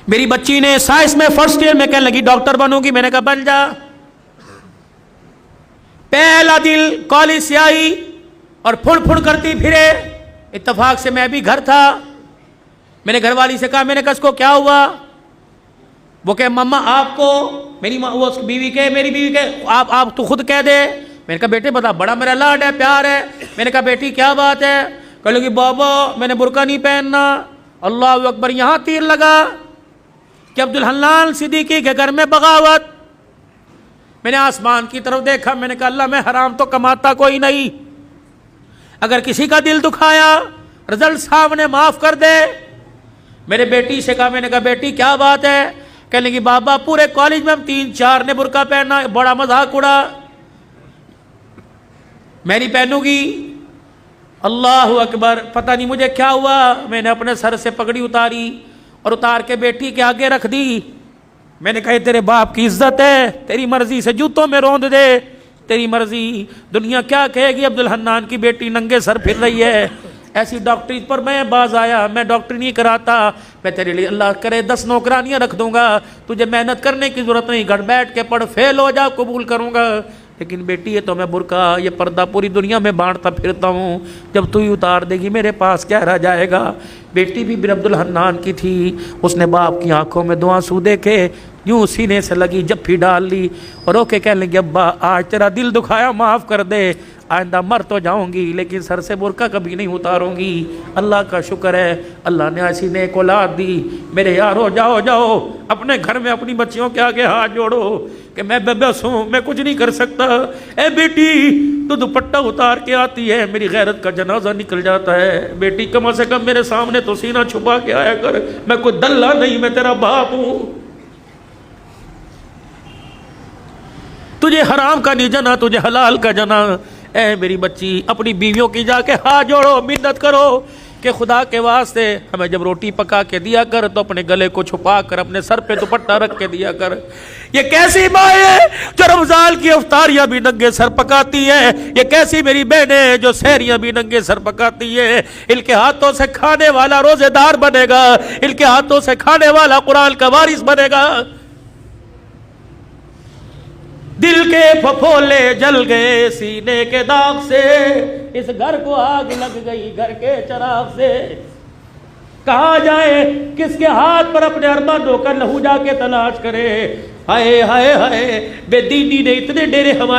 मेरी बच्ची ने साइंस में फर्स्ट ईयर में कहने लगी डॉक्टर बनूंगी। मैंने कहा बन जा। पहला दिल कॉलेज से आई और फुड़ फुड़ करती फिरे। इत्तेफाक से मैं भी घर था। मैंने घरवाली से कहा, मैंने कहा इसको क्या हुआ? वो कहे मम्मा आपको, मेरी वो बीवी के, मेरी बीवी के, आप तो खुद कह दे। मैंने कहा बेटे बता, बड़ा मेरा लाड है, प्यार है। मैंने कहा बेटी क्या बात है? कह लगी बाबा मैंने बुर्का नहीं पहनना। अल्लाह अकबर। यहाँ तीर लगा कि अब्दुल हन्नान सिद्दीकी के घर में बगावत। मैंने आसमान की तरफ देखा। मैंने कहा अल्लाह मैं हराम तो कमाता कोई नहीं, अगर किसी का दिल दुखाया रिजल्ट सामने माफ कर दे। मेरे बेटी से कहा, मैंने कहा बेटी क्या बात है? कहने लगी बाबा पूरे कॉलेज में हम 3-4 ने बुर्का पहना, बड़ा मजाक उड़ा, मैं नहीं पहनूंगी। अल्लाह अकबर। पता नहीं मुझे क्या हुआ, मैंने अपने सर से पगड़ी उतारी और उतार के बेटी के आगे रख दी। मैंने कहा तेरे बाप की इज्जत है, तेरी मर्जी से जूतों में रौंद दे, तेरी मर्जी। दुनिया क्या कहेगी अब्दुल हन्नान की बेटी नंगे सर फिर रही है। ऐसी डॉक्टरी पर मैं बाज आया। मैं डॉक्टरी नहीं कराता, मैं तेरे लिए अल्लाह करे 10 नौकरानियां रख दूंगा, तुझे मेहनत करने की जरूरत नहीं, घर बैठ के पढ़, फेल हो जा कबूल करूंगा। लेकिन बेटी ये तो मैं बुर्का ये पर्दा पूरी दुनिया में बांटता फिरता हूँ, जब तू ही उतार देगी मेरे पास क्या रह जाएगा। बेटी भी बिन अब्दुल हन्नान की थी। उसने बाप की आंखों में 2 आंसू देखे, यूं सीने से लगी जफ्फी डाल ली और ओके कहने लगी अब्बा आज तेरा दिल दुखाया माफ़ कर दे, आइंदा मर तो जाऊंगी लेकिन सर से बुर्का कभी नहीं उतारूंगी। अल्लाह का शुक्र है अल्लाह ने ऐसी नेक औलाद दी। मेरे यारो जाओ जाओ अपने घर में अपनी बच्चियों के आगे हाथ जोड़ो कि मैं बेबस हूँ, मैं कुछ नहीं कर सकता। ए बेटी तो दुपट्टा उतार के आती है, मेरी गैरत का जनाजा निकल जाता है। बेटी कम से कम मेरे सामने तो सीना छुपा के आया कर, मैं कोई दल्ला नहीं, मैं तेरा बाप हूँ। तुझे हराम का नहीं जना, तुझे हलाल का जना। ए मेरी बच्ची अपनी बीवियों की जाके हाथ जोड़ो, मिन्नत करो कि खुदा के वास्ते हमें जब रोटी पका के दिया कर तो अपने गले को छुपा कर अपने सर पे दुपट्टा रख के दिया कर। ये कैसी माँ है जो रमजान की इफ्तारियां भी नंगे सर पकाती है? ये कैसी मेरी बहनें जो सहरियां भी नंगे सर पकाती है? इनके हाथों से खाने वाला रोजेदार बनेगा, इनके हाथों से खाने वाला कुरान का वारिस बनेगा। दिल के फफोले जल गए सीने के दाग से, इस घर को आग लग गई घर के चराग से। कहाँ जाए, किसके हाथ पर अपने अरमानों का लहू जाके तलाश करे? हाय हाय हाय बेदीनी ने इतने डेरे हमारे